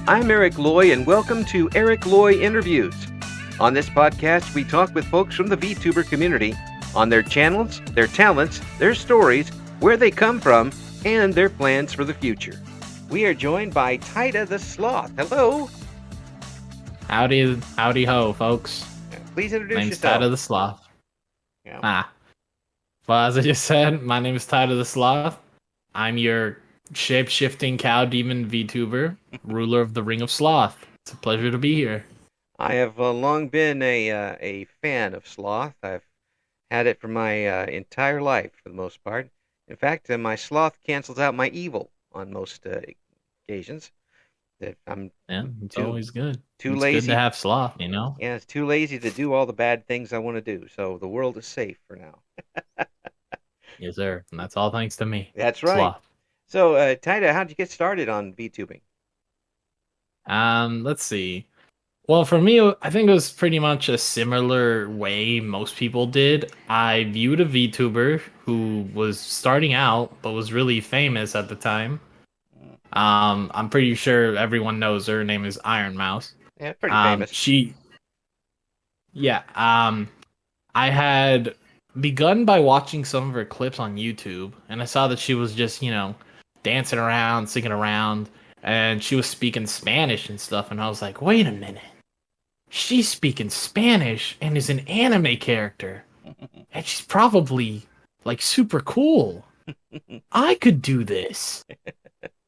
I'm Eric Loy, and welcome to Eric Loy Interviews. On this podcast, we talk with folks from the VTuber community on their channels, their talents, their stories, where they come from, and their plans for the future. We are joined by Taida the Sloth. Hello. Howdy ho, folks. Please introduce Name's yourself. Taida the Sloth. Yeah. Well, as I just said, my name is Taida the Sloth. I'm your shape-shifting cow demon VTuber, ruler of the Ring of Sloth. It's a pleasure to be here. I have long been a fan of sloth. I've had it for my entire life, for the most part. In fact, my sloth cancels out my evil on most occasions. That I'm It's always good. Too it's lazy good to have sloth, you know? Yeah, it's too lazy to do all the bad things I want to do. So the world is safe for now. Yes, sir. And that's all thanks to me. That's right. Sloth. So, Taida, how'd you get started on VTubing? Let's see. Well, for me, I think it was pretty much a similar way most people did. I viewed a VTuber who was starting out, but was really famous at the time. I'm pretty sure everyone knows her. Her name is Iron Mouse. Yeah, pretty famous. I had begun by watching some of her clips on YouTube, and I saw that she was just, dancing around, singing around, and she was speaking Spanish and stuff, and I was like, wait a minute. She's speaking Spanish and is an anime character, and she's probably, super cool. I could do this,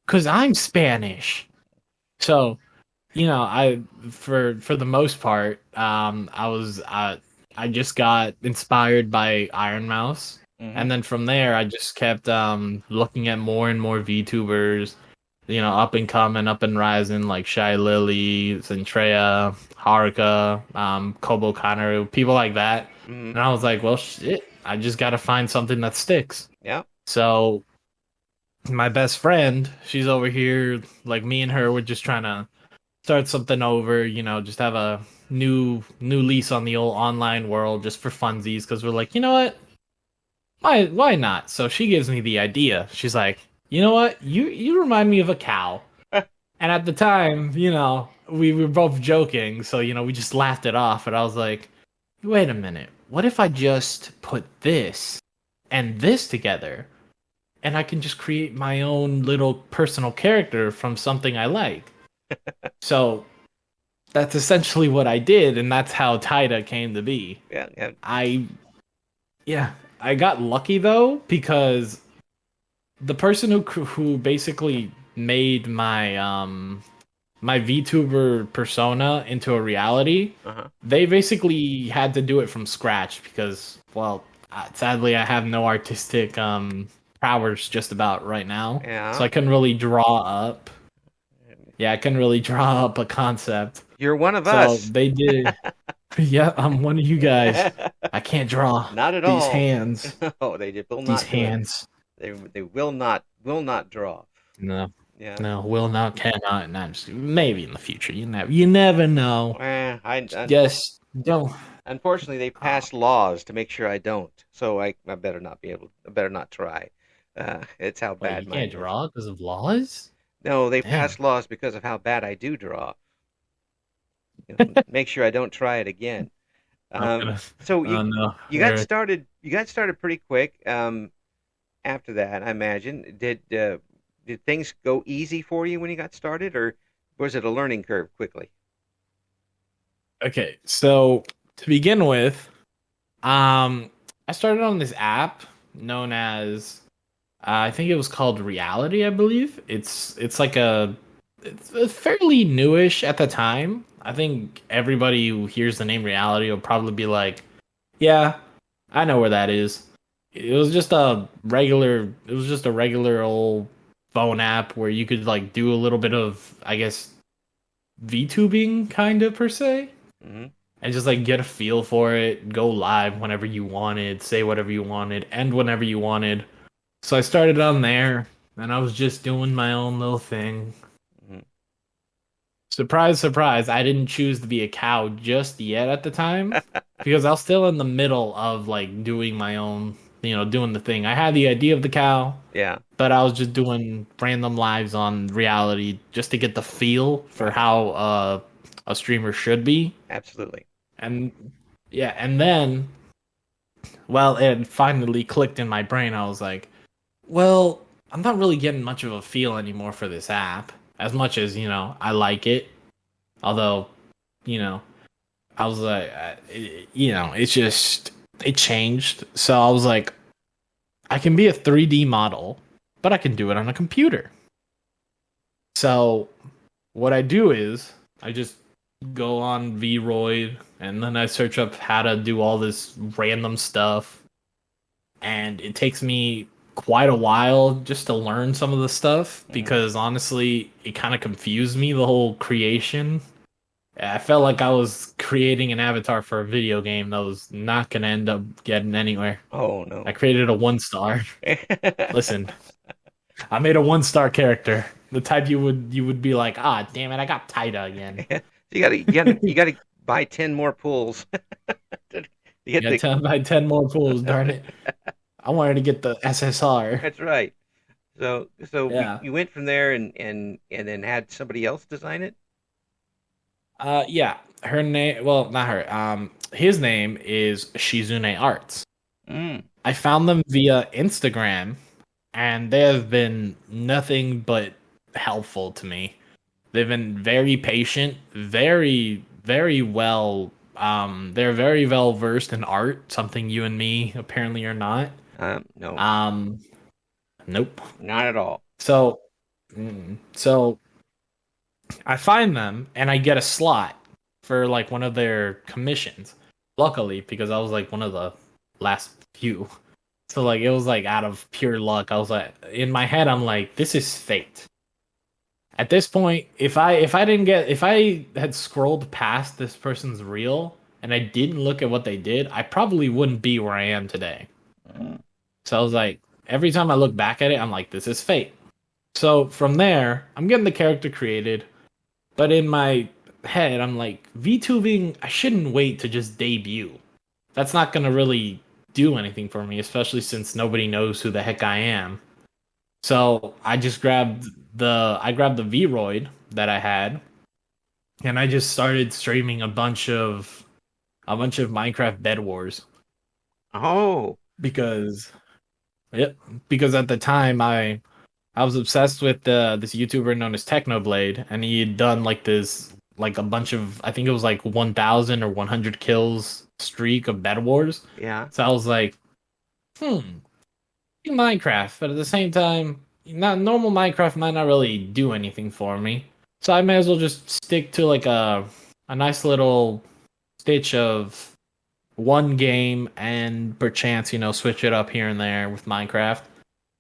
because I'm Spanish. So, for the most part, I just got inspired by Iron Mouse, and then from there, I just kept looking at more and more VTubers, up and coming, up and rising, like Shy Lily, Zentreya, Haruka, Kobo Kanaru, people like that. And I was like, well, shit, I just gotta find something that sticks. Yeah. So, my best friend, she's over here, me and her, we're just trying to start something over, just have a new lease on the old online world just for funsies, because we're like, you know what? Why not? So she gives me the idea. She's like, you know what? You remind me of a cow. And at the time, we were both joking, so we just laughed it off, and I was like, wait a minute, what if I just put this and this together? And I can just create my own little personal character from something I like. So that's essentially what I did, and that's how Taida came to be. Yeah. I got lucky though, because the person who basically made my my VTuber persona into a reality, they basically had to do it from scratch because, well, sadly I have no artistic powers just about right now. Yeah. So I couldn't really draw up. Yeah, I couldn't really draw up a concept. You're one of so us. So they did. Yeah, I'm one of you guys. I can't draw. Not at these all. Hands. Oh, they will not. These hands. They will not draw. No. Yeah. No, will not, cannot, not. Maybe in the future. You never know. Just don't. Unfortunately, they passed laws to make sure I don't. So I better not be able. I better not try. It's how bad. You can't draw because of laws? No, they passed laws because of how bad I do draw. Make sure I don't try it again. So you got started. You got started pretty quick. After that, I imagine, did things go easy for you when you got started, or was it a learning curve quickly? Okay, so to begin with, I started on this app known as I think it was called Reality, I believe. It's fairly newish at the time. I think everybody who hears the name Reality will probably be like, yeah, I know where that is. It was just a regular old phone app where you could do a little bit of, I guess, VTubing kind of per se. And just get a feel for it, go live whenever you wanted, say whatever you wanted, end whenever you wanted. So I started on there, and I was just doing my own little thing. Surprise, surprise, I didn't choose to be a cow just yet at the time, because I was still in the middle of doing my own doing the thing. I had the idea of the cow, Yeah. but I was just doing random lives on reality just to get the feel for Right. how a streamer should be. Absolutely. And yeah, and then, well, it finally clicked in my brain. I was like, well, I'm not really getting much of a feel anymore for this app as much as, I like it. Although, you know, I was like, it's just, it changed. So I was like, I can be a 3D model, but I can do it on a computer. So what I do is I just go on Vroid and then I search up how to do all this random stuff. And it takes me quite a while just to learn some of the stuff Mhm. because honestly, it kind of confused me, the whole creation. I felt like I was creating an avatar for a video game that was not going to end up getting anywhere. Oh I no. created a 1 star. Listen, I made a 1 star character. The type you would be like, ah, damn it, I got Taida again. You gotta buy 10 more pools to get Yeah, the. 10 by 10 more pools, darn it. I wanted to get the SSR. That's right. So Yeah. you went from there and then had somebody else design it. Yeah. Her name, well, not her. His name is Shizune Arts. Mm. I found them via Instagram, and they have been nothing but helpful to me. They've been very patient, very, very well. They're very well versed in art, something you and me apparently are not. No, Um, nope. not at all. So, so I find them and I get a slot for like one of their commissions. Luckily, because I was like one of the last few. So like it was like out of pure luck. I was like in my head I'm like this is fate. At this point, if I had scrolled past this person's reel and I didn't look at what they did, I probably wouldn't be where I am today. Mm. So I was like every time I look back at it, I'm like this is fate. So from there, I'm getting the character created. But in my head, I'm like, VTubing, I shouldn't wait to just debut. That's not going to really do anything for me, especially since nobody knows who the heck I am. So I grabbed the Vroid that I had, and I just started streaming a bunch of Minecraft Bed Wars Oh, because yep, because at the time I was obsessed with this YouTuber known as Technoblade, and he had done like this, like a bunch of, I think it was like 1,000 or 100 kills streak of Bed Wars. yeah, So I was like, Minecraft, but at the same time, not normal Minecraft might not really do anything for me. So I may as well just stick to like a nice little stitch of one game and perchance, switch it up here and there with Minecraft.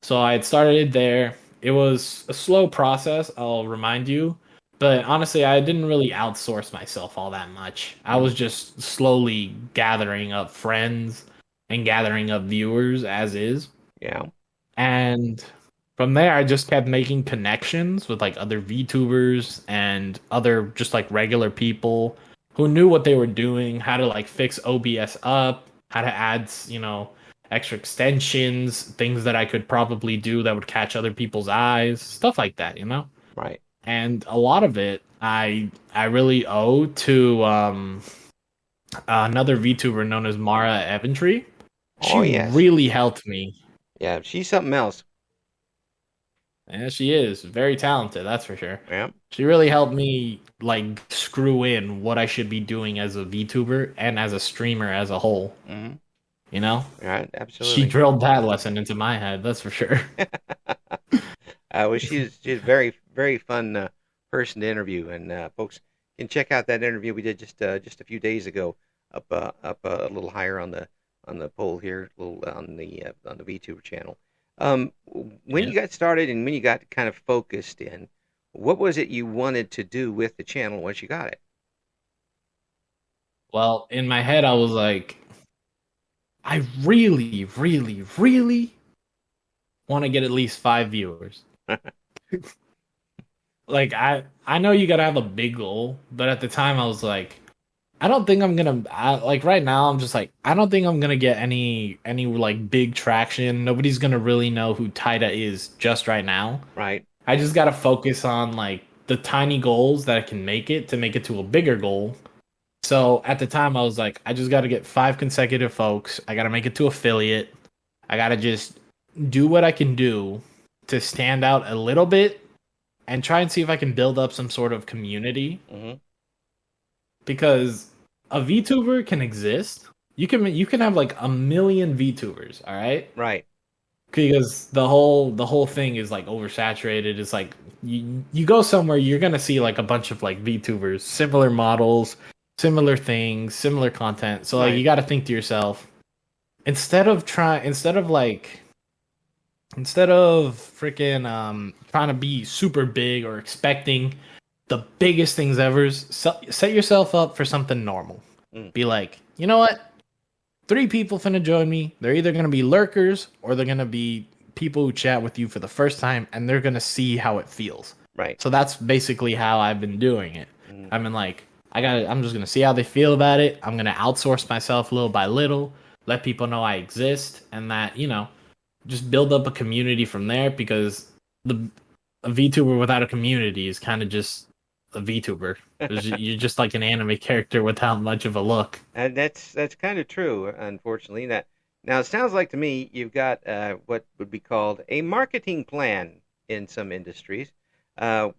So I had started there. It was a slow process, I'll remind you. But honestly, I didn't really outsource myself all that much. I mm, was just slowly gathering up friends and gathering up viewers as is. yeah, And from there, I just kept making connections with like other VTubers and other just like regular people who knew what they were doing, how to like fix OBS up, how to add, extra extensions, things that I could probably do that would catch other people's eyes, stuff like that. right. And a lot of it I really owe to another VTuber known as Mara Eventry. She Oh yes, really helped me. yeah. She's something else. Yeah, she is very talented, that's for sure. Yeah. She really helped me like screw in what I should be doing as a VTuber and as a streamer as a whole. Hmm. You know, Right. she Absolutely. drilled that lesson into my head. That's for sure. Well, she's a very very fun person to interview, and folks can check out that interview we did just a few days ago, up a little higher on the poll here, a little on the VTuber channel. When Yeah. you got started and when you got kind of focused in, what was it you wanted to do with the channel once you got it? Well, in my head, I was like, I really, really, really want to get at least 5 viewers. Like I know you gotta have a big goal, but at the time I was like, I don't think I'm gonna like right now. I'm just like I don't think I'm gonna get any like big traction. Nobody's gonna really know who Taida is just right now. Right. I just gotta focus on like the tiny goals that I can make it to a bigger goal. So at the time, I was like, I just gotta get 5 consecutive folks. I gotta make it to affiliate. I gotta just do what I can do to stand out a little bit and try and see if I can build up some sort of community Hmm. because a VTuber can exist. You can have like a million VTubers, all right? Right. Because the whole thing is like oversaturated. It's like you go somewhere, you're gonna see like a bunch of like VTubers, similar models, similar things, similar content. So like you Right. got to think to yourself instead of freaking trying to be super big or expecting the biggest things ever, set yourself up for something normal. Mm. Be like, you know what? 3 people finna join me. They're either gonna be lurkers or they're gonna be people who chat with you for the first time and they're gonna see how it feels. Right. So that's basically how I've been doing it. Mm. I've been like, I'm just gonna see how they feel about it. I'm gonna outsource myself little by little, let people know I exist, and that, just build up a community from there because the a VTuber without a community is kind of just a VTuber. You're just like an anime character without much of a look. And that's kind of true, unfortunately. That now it sounds like to me you've got what would be called a marketing plan in some industries,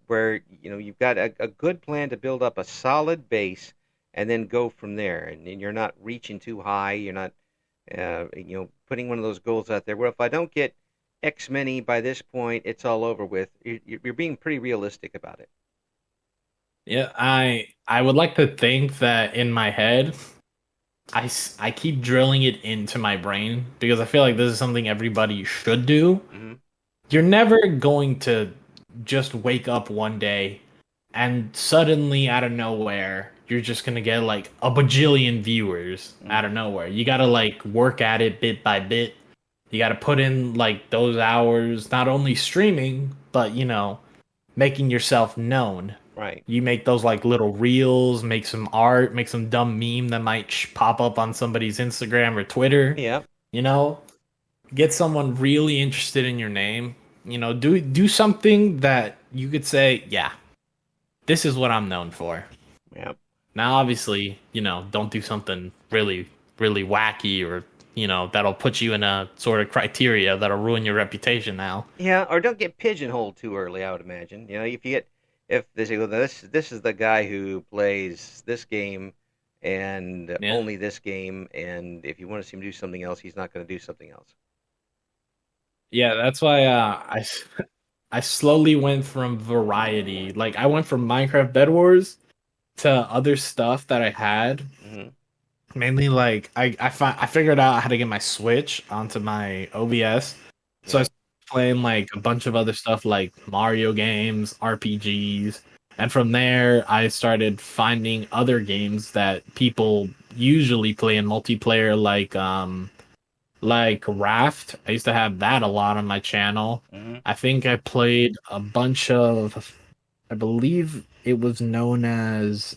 where you've got a good plan to build up a solid base and then go from there. And you're not reaching too high. You're not putting one of those goals out there. Well, if I don't get X many by this point, it's all over with. You're being pretty realistic about it. Yeah, I would like to think that in my head, I keep drilling it into my brain because I feel like this is something everybody should do. Hmm. You're never going to just wake up one day and suddenly out of nowhere you're just gonna get like a bajillion viewers out of nowhere. You gotta like work at it bit by bit. You gotta put in like those hours, not only streaming, but making yourself known. Right. You make those like little reels, make some art, make some dumb meme that might pop up on somebody's Instagram or Twitter. Yeah. You know, get someone really interested in your name. Do something that you could say, yeah, this is what I'm known for. Yeah. Now, obviously, don't do something really, really wacky or that'll put you in a sort of criteria that'll ruin your reputation. Now, Yeah, or don't get pigeonholed too early, I would imagine. If they say, well, this is the guy who plays this game and yeah, only this game, and if you want to see him do something else, he's not going to do something else. yeah, that's why I slowly went from variety. Like I went from Minecraft Bed Wars to other stuff that I had. Hmm. Mainly like I figured out how to get my Switch onto my OBS. So I Yeah. started playing like a bunch of other stuff like Mario games, RPGs. And from there I started finding other games that people usually play in multiplayer like Raft. I used to have that a lot on my channel. Hmm. I think I played a bunch of I believe it was known as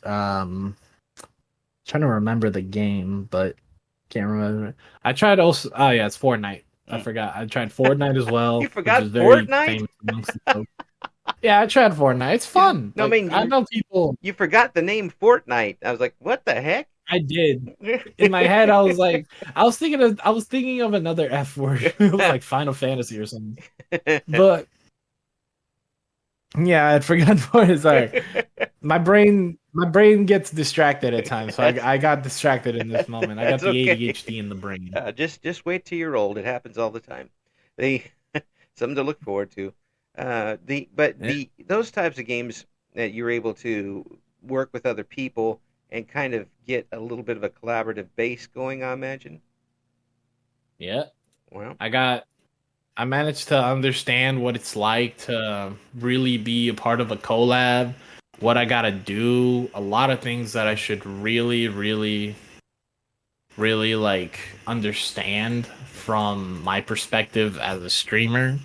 trying to remember the game, but can't remember. I tried also. Oh yeah, it's Fortnite. I forgot. I tried Fortnite as You well, which is forgot very Fortnite? famous amongst the folks. Yeah, I tried Fortnite. It's fun. No, I Like mean I know people. you forgot the name Fortnite. I was like, what the heck? I did. In my head, I was like, I was thinking of another F word. It was like Final Fantasy or something. But yeah, I forgot what it's like. My brain gets distracted at times, so I got distracted in this moment. I got That's the okay. ADHD in the brain. Just wait till you're old. It happens all the time. They something to look forward to. Yeah. Those types of games that you're able to work with other people and kind of get a little bit of a collaborative base going, I imagine. Yeah. Well, I managed to understand what it's like to really be a part of a collab, what I gotta do, a lot of things that I should really, really, really like understand from my perspective as a streamer.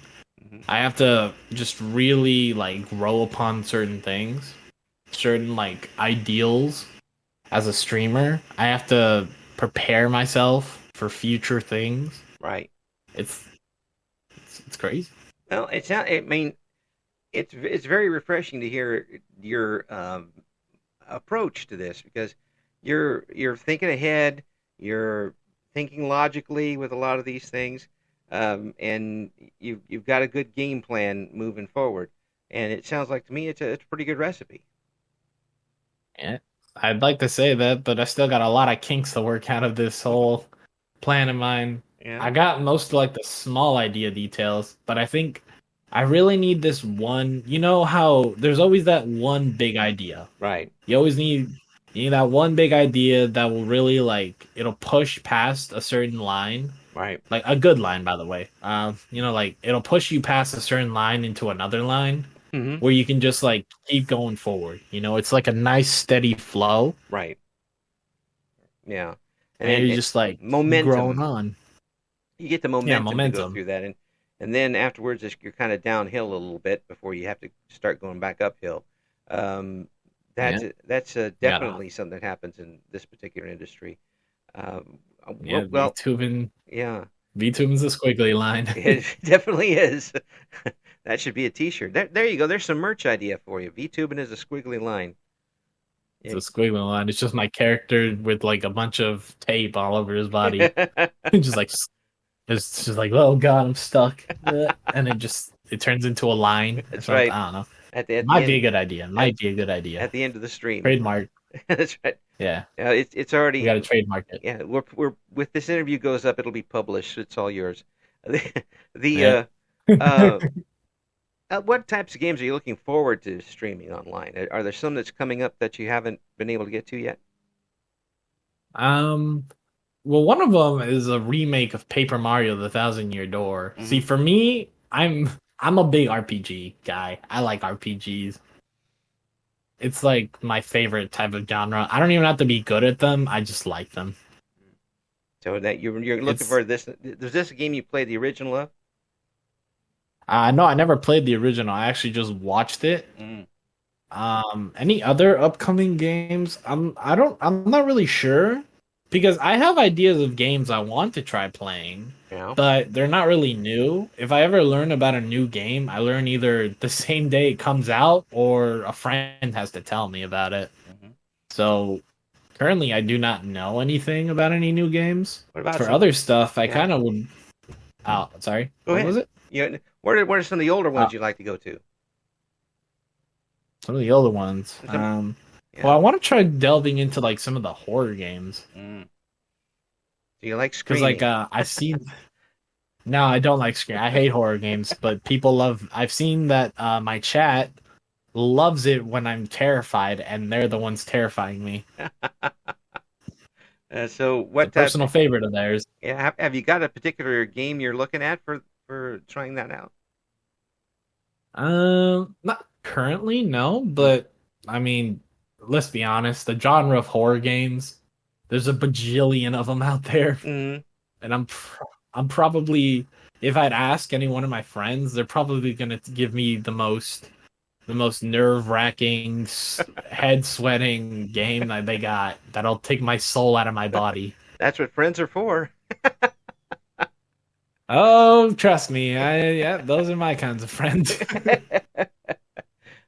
mhm, I have to just really like grow upon certain things, certain like ideals, as a streamer. I have to prepare myself for future things. Right. It's it's crazy. Well, it's not. I mean, it's very refreshing to hear your approach to this because you're thinking ahead, you're thinking logically with a lot of these things, and you've got a good game plan moving forward. And it sounds like to me it's a pretty good recipe. Yeah, I'd like to say that, but I still got a lot of kinks to work out of this whole plan of mine. Yeah. I got most of like the small idea details, but I think I really need this one. You know how there's always that one big idea. Right. You always need that one big idea that will really like it'll push past a certain line. Right. Like a good line, by the way. Like it'll push you past a certain line into another line Mm-hmm. where you can just like keep going forward. It's like a nice steady flow, Right. Yeah. and you're just like growing Momentum. on. You get the Yeah, momentum to go momentum. through that, and then afterwards you're kind of downhill a little bit before you have to start going back uphill. Um, Yeah, that's yeah, definitely something that happens in this particular industry. Um, yeah. well, VTubing, yeah, VTubing's a squiggly line. it definitely is. That should be a T-shirt. There you go. There's some merch idea for you. VTubing is a squiggly line. It's a squiggly line. It's just my character with like a bunch of tape all over his body, just like it's just like, oh god, I'm stuck, and it turns into a line. That's So right. I don't know. At the Might be a end, good idea. Might be a good idea. at the end of the stream. Trademark. That's right. Yeah, It's we already. got to trademark it. Yeah, we're with this interview goes up, it'll be published. It's all yours. The, Yeah. the what types of games are you looking forward to streaming online? Are there some that's coming up that you haven't been able to get to yet? um. Well, one of them is a remake of Paper Mario: The Thousand Year Door. See, Hmm. for me, I'm a big RPG guy. I like RPGs. It's like my favorite type of genre. I don't even have to be good at them. I just like them. So that you're looking It's for this. Is this a game you played the original of? no, I never played the original. I actually just watched it. Mm. Any other upcoming games? I'm not really sure because I have ideas of games I want to try playing, Yeah. but they're not really new. If I ever learn about a new game, I learn either the same day it comes out or a friend has to tell me about it. Hmm. So currently, I do not know anything about any new games. What about For some? other stuff, I Yeah. kind of would. Oh, sorry. Go What ahead. was it? What are some of the older Uh, ones you'd like to go to? Some of the older ones. Some, Well, I yeah. want to try delving into like some of the horror games Mm. Do you like because like screaming? I've seen. No, I don't like scream. I hate horror games, but people love. I've seen that my chat loves it when I'm terrified, and they're the ones terrifying me. So It's a what type? personal favorite of theirs. Yeah, have you got a particular game you're looking at for trying that out? Not currently, no, but I mean, let's be honest, the genre of horror games, there's a bajillion of them out there, Mm. and I'm probably if I'd ask any one of my friends, they're probably gonna give me the most nerve-wracking, head sweating game that they got that'll take my soul out of my body. That's what friends are for. Oh, trust me, yeah, those are my kinds of friends.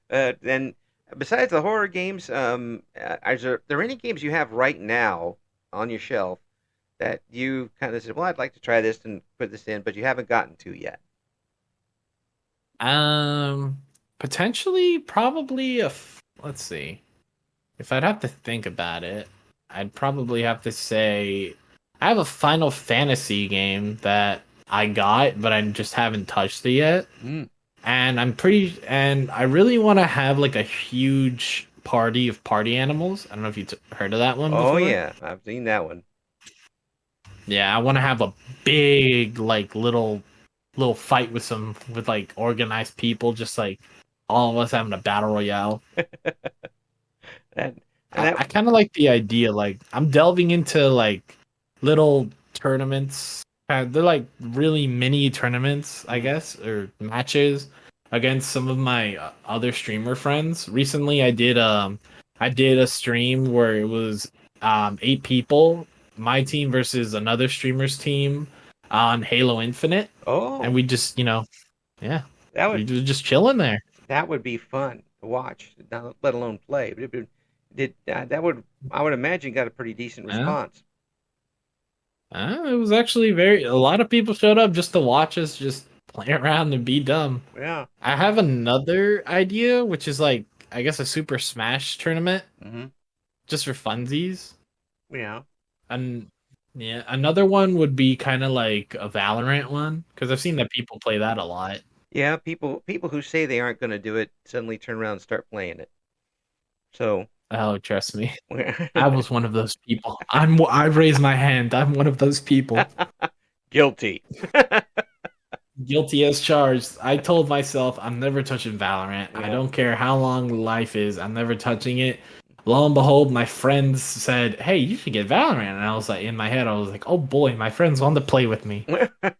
And besides the horror games, is there any games you have right now on your shelf that you kind of said, "Well, I'd like to try this and put this in," but you haven't gotten to yet? Um, Potentially, probably let's see. If I'd have to think about it, I'd probably have to say I have a Final Fantasy game that I got, but I just haven't touched it yet. Mm. And I really want to have like a huge party of party animals. I don't know if you've heard of that one Oh before. yeah, I've seen that one. Yeah, I want to have a big like little fight with like organized people, just like all of us having a battle royale. And, and I kind of like the idea. Like I'm delving into like little tournaments. They're like really mini tournaments, I guess, or matches against some of my other streamer friends. Recently, I I did a stream where it was 8 people, my team versus another streamer's team on Halo Infinite, and Oh, we just yeah, that we would were just chilling there. that would be fun to watch, not let alone play. But did that would I would imagine got a pretty decent Yeah. response. It was actually very. A lot of people showed up just to watch us just play around and be dumb. Yeah. I have another idea, which is like I guess a Super Smash tournament Mm-hmm. just for funsies. Yeah. And yeah, another one would be kind of like a Valorant one because I've seen that people play that a lot. Yeah. People who say they aren't going to do it suddenly turn around and start playing it. So Oh, trust me, I was one of those people. I raised my hand. I'm one of those people. guilty. Guilty as charged. I told myself I'm never touching Valorant. I Yeah. don't care how long life is. I'm never touching it. Lo and behold, my friends said, "Hey, you should get Valorant." And I was like, in my head, I was like, "Oh boy, my friends want to play with me.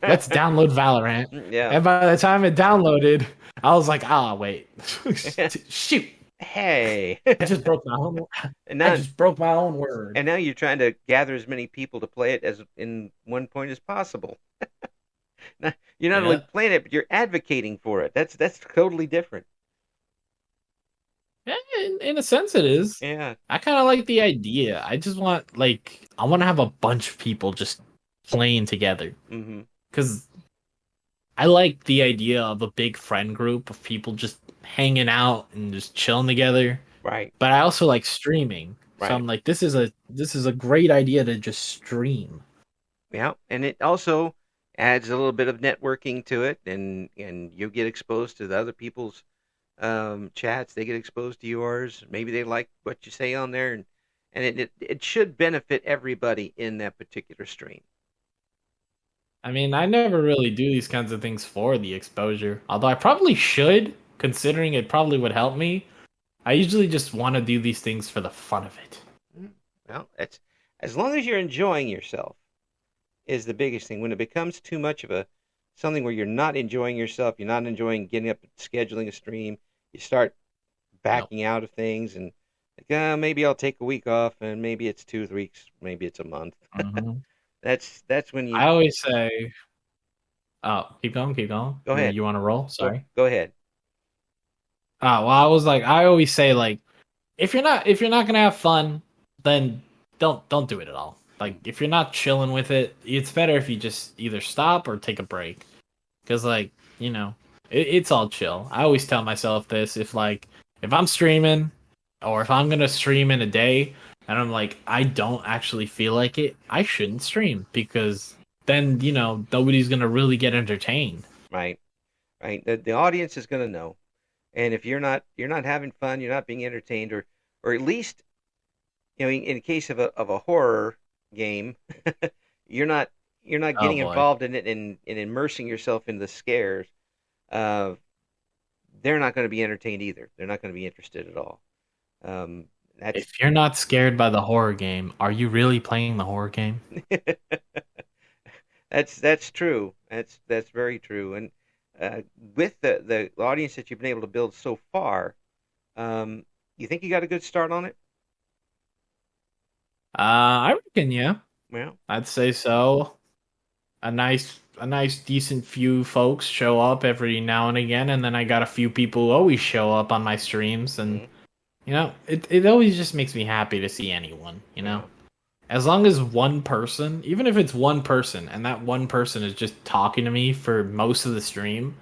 Let's download Valorant." Yeah. And by the time it downloaded, I was like, "Ah, wait, shoot! Hey. I just broke my own. and I now just broke my own word." and now you're trying to gather as many people to play it as in one point as possible. You're not only Yeah, playing it, but you're advocating for it. That's totally different. yeah. In a sense, it is. Yeah. I kind of like the idea. I just want I want to have a bunch of people just playing together Mm-hmm. because I like the idea of a big friend group of people just hanging out and just chilling together. Right. But I also like streaming, so Right. I'm like, this is a great idea to just stream. Yeah. And it also adds a little bit of networking to it, and you get exposed to the other people's chats. They get exposed to yours. Maybe they like what you say on there, and it should benefit everybody in that particular stream. I mean, I never really do these kinds of things for the exposure, although I probably should, considering it probably would help me. I usually just want to do these things for the fun of it. Mm. Well, it's as long as you're enjoying yourself is the biggest thing. When it becomes too much of a something where you're not enjoying yourself, you're not enjoying getting up and scheduling a stream, you start No. backing out of things and like, maybe I'll take a week off, and maybe it's 2 weeks, maybe it's a month. Mhm. That's when you I always say, "Oh, keep going, keep going. go ahead. You want to roll?" Go Sorry. go ahead. Well, I was like, I always say, like, if you're not gonna have fun, then don't do it at all. Like, if you're not chilling with it, it's better if you just either stop or take a break. Because, like, it's all chill. I always tell myself this: if I'm streaming, or if I'm gonna stream in a day, and I'm like, I don't actually feel like it, I shouldn't stream because then nobody's gonna really get entertained. Right, right. The audience is going to know, and if you're not having fun, you're not being entertained, or at least in the case of a horror game, you're not you're not Oh getting boy. involved in it and immersing yourself in the scares. Uh, they're not going to be entertained either. They're not going to be interested at all. Um, that's If you're not scared by the horror game, are you really playing the horror game? that's true. That's very true. And with the audience that you've been able to build so far, you think you got a good start on it? I reckon, yeah. Well, I'd say so. A nice decent few folks show up every now and again, and then I got a few people who always show up on my streams, and mm, it always just makes me happy to see anyone. yeah, As long as one person, even if it's one person, and that one person is just talking to me for most of the stream,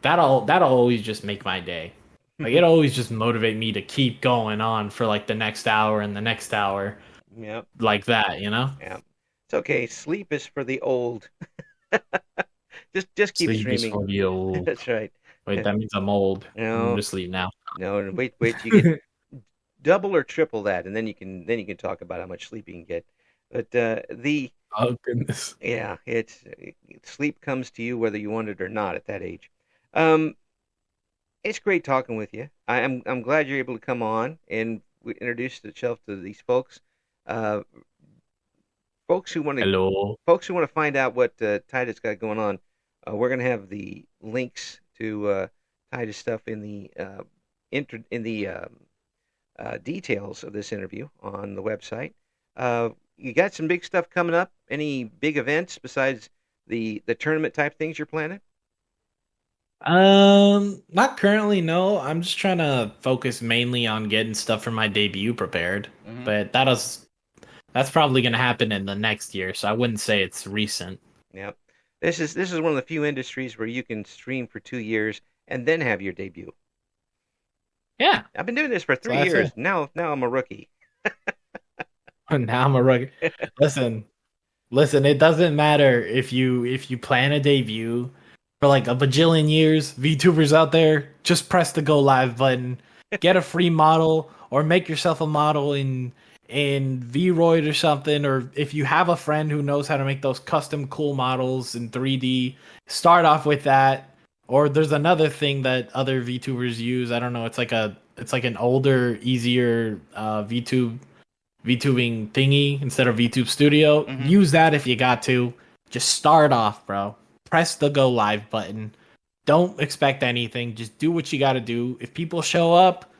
that'll always just make my day. Like, it always just motivate me to keep going on for like the next hour and the next hour, yeah, like that, yeah. It's okay. Sleep is for the old. Just keep Sleep is streaming. for the old. That's right. Wait, that means I'm old. I'm going No, to sleep now. no, and wait till you get double or triple that, and then you can talk about how much sleep you can get. But the Oh goodness. yeah, sleep comes to you whether you want it or not at that age. Um, it's great talking with you. I'm glad you're able to come on and introduce yourself to these folks. Uh, folks who want to Hello. folks who want to find out what Titus got going on. We're gonna have the links to Titus stuff in the details of this interview on the website. You got some big stuff coming up? Any big events besides the tournament type things you're planning? Not currently, no. I'm just trying to focus mainly on getting stuff for my debut prepared. Mhm. But that's probably gonna happen in the next year, so I wouldn't say it's recent. Yep. This is one of the few industries where you can stream for 2 years and then have your debut. Yeah. I've been doing this for So 3 years. that's Now I'm a rookie. it. Now I'm a rookie. Listen, it doesn't matter if you plan a debut for like a bajillion years. VTubers out there, just press the go live button, get a free model, or make yourself a model in Vroid or something. Or if you have a friend who knows how to make those custom cool models in 3D, start off with that. Or there's another thing that other VTubers use. I don't know. It's like an older, easier VTubing thingy instead of VTube Studio. Mhm. Use that if you got to. Just start off, bro. Press the go live button. Don't expect anything. Just do what you got to do. If people show up,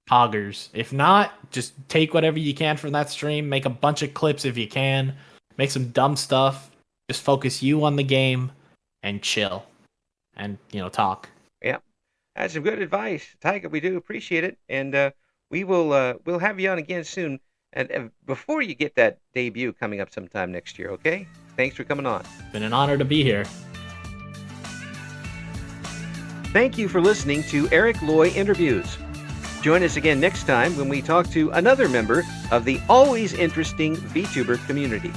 poggers. If not, just take whatever you can from that stream. Make a bunch of clips if you can. Make some dumb stuff. Just focus you on the game and chill. And, talk. Yeah, that's some good advice, Tyga. We do appreciate it, and we'll have you on again soon. And before you get that debut coming up sometime next year, okay? Thanks for coming on. Been an honor to be here. Thank you for listening to Eric Loy Interviews. Join us again next time when we talk to another member of the always interesting VTuber community.